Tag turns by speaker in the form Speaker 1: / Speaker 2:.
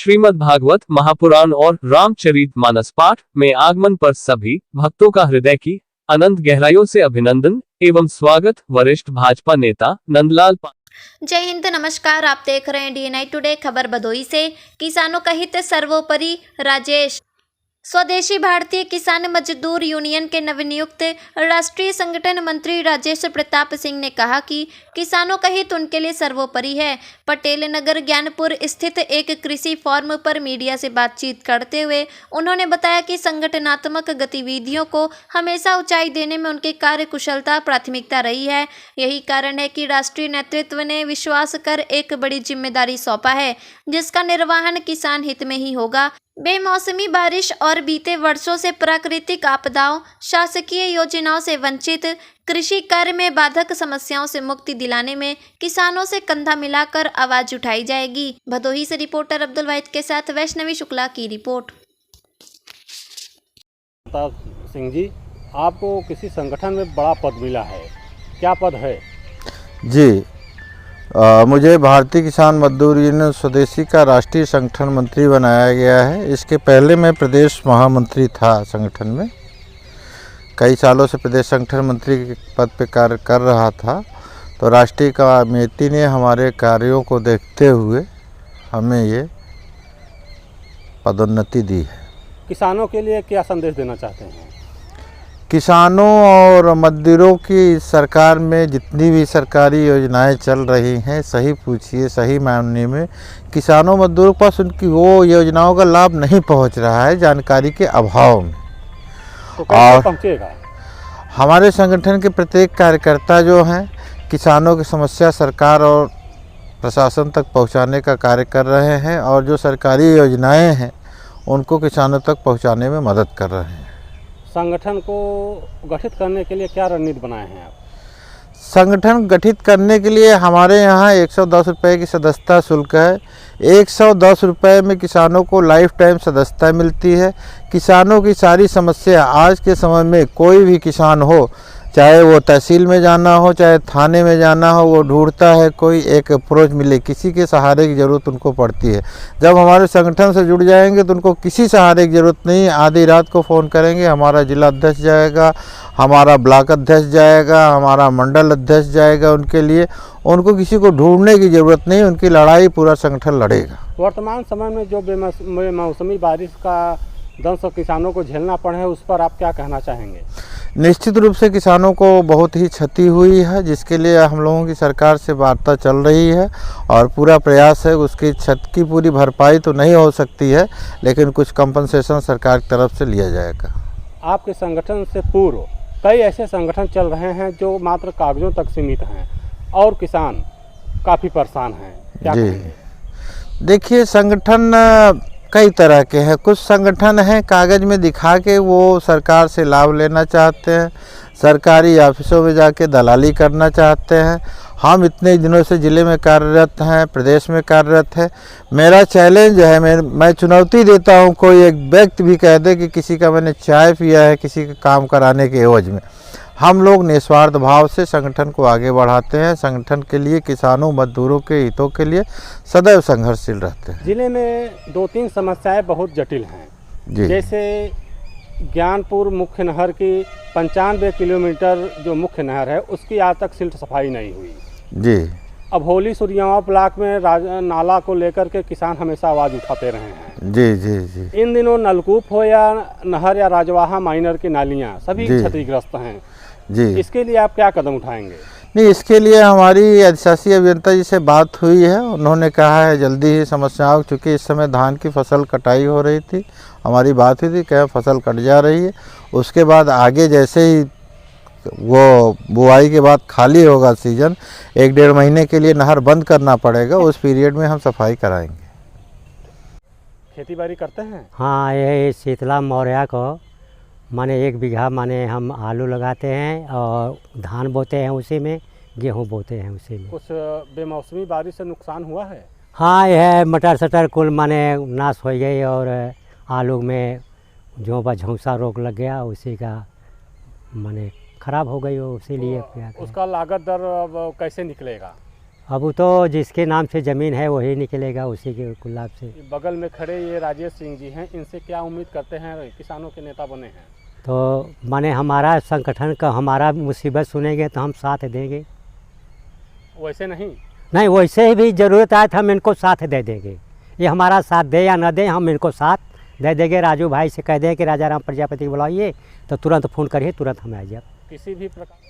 Speaker 1: श्रीमद् भागवत महापुराण और रामचरित मानस पाठ में आगमन पर सभी भक्तों का हृदय की अनंत गहराइयों से अभिनंदन एवं स्वागत। वरिष्ठ भाजपा नेता नंदलाल
Speaker 2: जय हिंद, नमस्कार। आप देख रहे हैं DNI टुडे। खबर भदोही से। किसानों का हित सर्वोपरि। राजेश। स्वदेशी भारतीय किसान मजदूर यूनियन के नवनियुक्त राष्ट्रीय संगठन मंत्री राजेश प्रताप सिंह ने कहा कि किसानों का हित उनके लिए सर्वोपरि है। पटेल नगर ज्ञानपुर स्थित एक कृषि फॉर्म पर मीडिया से बातचीत करते हुए उन्होंने बताया कि संगठनात्मक गतिविधियों को हमेशा ऊंचाई देने में उनकी कार्य कुशलता प्राथमिकता रही है। यही कारण है कि राष्ट्रीय नेतृत्व ने विश्वास कर एक बड़ी जिम्मेदारी सौंपा है, जिसका निर्वहन किसान हित में ही होगा। बेमौसमी बारिश और बीते वर्षों से प्राकृतिक आपदाओं, शासकीय योजनाओं से वंचित, कृषि कार्य में बाधक समस्याओं से मुक्ति दिलाने में किसानों से कंधा मिलाकर आवाज उठाई जाएगी। भदोही से रिपोर्टर अब्दुल वाहिद के साथ वैष्णवी शुक्ला की रिपोर्ट।
Speaker 3: सिंह जी, आपको किसी संगठन में बड़ा पद मिला है, क्या पद है?
Speaker 4: जी, मुझे भारतीय किसान मजदूर यूनियन स्वदेशी का राष्ट्रीय संगठन मंत्री बनाया गया है। इसके पहले मैं प्रदेश महामंत्री था संगठन में। कई सालों से प्रदेश संगठन मंत्री के पद पे कार्य कर रहा था, तो राष्ट्रीय कमेटी ने हमारे कार्यों को देखते हुए हमें ये पदोन्नति दी है।
Speaker 3: किसानों के लिए क्या संदेश देना चाहते हैं?
Speaker 4: किसानों और मजदूरों की सरकार में जितनी भी सरकारी योजनाएं चल रही हैं, सही पूछिए, सही मायने में किसानों मजदूरों के पास उनकी वो योजनाओं का लाभ नहीं पहुंच रहा है, जानकारी के अभाव में।
Speaker 3: तो कैसे पहुंचेगा?
Speaker 4: हमारे संगठन के प्रत्येक कार्यकर्ता जो हैं किसानों की समस्या सरकार और प्रशासन तक पहुंचाने का कार्य कर रहे हैं, और जो सरकारी योजनाएँ हैं उनको किसानों तक पहुँचाने में मदद कर रहे हैं।
Speaker 3: संगठन को गठित करने के लिए क्या रणनीति बनाए हैं आप?
Speaker 4: संगठन गठित करने के लिए हमारे यहाँ 110 रुपये की सदस्यता शुल्क है। 110 रुपये में किसानों को लाइफ टाइम सदस्यता मिलती है। किसानों की सारी समस्या, आज के समय में कोई भी किसान हो, चाहे वो तहसील में जाना हो, चाहे थाने में जाना हो, वो ढूंढता है कोई एक अप्रोच मिले, किसी के सहारे की ज़रूरत उनको पड़ती है। जब हमारे संगठन से जुड़ जाएंगे तो उनको किसी सहारे की ज़रूरत नहीं। आधी रात को फ़ोन करेंगे, हमारा जिला अध्यक्ष जाएगा, हमारा ब्लॉक अध्यक्ष जाएगा, हमारा मंडल अध्यक्ष जाएगा उनके लिए। उनको किसी को ढूंढने की ज़रूरत नहीं, उनकी लड़ाई पूरा संगठन लड़ेगा।
Speaker 3: वर्तमान समय में जो बेमौसमी बारिश का दंश किसानों को झेलना पड़ा है, उस पर आप क्या कहना चाहेंगे?
Speaker 4: निश्चित रूप से किसानों को बहुत ही क्षति हुई है, जिसके लिए हम लोगों की सरकार से वार्ता चल रही है और पूरा प्रयास है। उसकी क्षति की पूरी भरपाई तो नहीं हो सकती है, लेकिन कुछ कंपनसेशन सरकार की तरफ से लिया जाएगा।
Speaker 3: आपके संगठन से पूर्व कई ऐसे संगठन चल रहे हैं जो मात्र कागजों तक सीमित हैं और किसान काफ़ी परेशान हैं, क्या कहेंगे?
Speaker 4: देखिए, संगठन कई तरह के हैं। कुछ संगठन हैं कागज़ में दिखा के वो सरकार से लाभ लेना चाहते हैं, सरकारी ऑफिसों में जाके दलाली करना चाहते हैं। हम इतने दिनों से ज़िले में कार्यरत हैं, प्रदेश में कार्यरत है। मेरा चैलेंज है, मैं चुनौती देता हूं, कोई एक व्यक्ति भी कह दे कि किसी का मैंने चाय पिया है किसी का काम कराने के एवज में। हम लोग निस्वार्थ भाव से संगठन को आगे बढ़ाते हैं। संगठन के लिए, किसानों मजदूरों के हितों के लिए सदैव संघर्षशील रहते हैं।
Speaker 3: जिले में 2-3 समस्याएं बहुत जटिल हैं
Speaker 4: जी।
Speaker 3: जैसे ज्ञानपुर मुख्य नहर की 95 किलोमीटर जो मुख्य नहर है, उसकी आज तक सिल्ट सफाई नहीं हुई
Speaker 4: जी।
Speaker 3: अब होली सूर्यावा ब्लॉक में नाला को लेकर के किसान हमेशा आवाज़ उठाते रहे हैं।
Speaker 4: जी जी जी।
Speaker 3: इन दिनों नलकूप हो या नहर या राजवाहा माइनर की नालियाँ सभी क्षतिग्रस्त हैं
Speaker 4: जी।
Speaker 3: इसके लिए आप क्या कदम उठाएंगे?
Speaker 4: नहीं, इसके लिए हमारी अधिशासी अभियंता जी से बात हुई है। उन्होंने कहा है जल्दी ही समस्याओं, चूँकि इस समय धान की फसल कटाई हो रही थी, हमारी बात हुई थी, क्या फसल कट जा रही है। उसके बाद आगे जैसे ही वो बुआई के बाद खाली होगा सीजन, 1-1.5 महीने के लिए नहर बंद करना पड़ेगा, उस पीरियड में हम सफाई कराएंगे।
Speaker 3: खेती बाड़ी करते हैं?
Speaker 5: हाँ, ये शीतला मौर्या को माने 1 बीघा माने हम आलू लगाते हैं और धान बोते हैं, उसी में गेहूं बोते हैं उसी में।
Speaker 3: कुछ बेमौसमी बारिश से नुकसान हुआ है?
Speaker 5: हाँ, यह मटर सटर कुल माने नाश हो गई और आलू में जो झुंसा रोग लग गया, उसी का माने ख़राब हो गई, वो इसीलिए क्या
Speaker 3: उसका लागत दर अब कैसे निकलेगा?
Speaker 5: अब वो तो जिसके नाम से ज़मीन है वही निकलेगा, उसी के गुलाब से।
Speaker 3: बगल में खड़े ये राजेश सिंह जी हैं, इनसे क्या उम्मीद करते हैं? किसानों के नेता बने हैं
Speaker 5: तो माने हमारा संगठन का हमारा मुसीबत सुनेंगे तो हम साथ देंगे।
Speaker 3: वैसे नहीं,
Speaker 5: नहीं वैसे ही भी ज़रूरत आए तो हम इनको साथ दे देंगे। ये हमारा साथ दे या न दे, हम इनको साथ दे देंगे। राजू भाई से कह दें कि राजा राम प्रजापति बुलाइए तो तुरंत फ़ोन करिए, तुरंत हम आ जाए।
Speaker 3: किसी भी प्रकार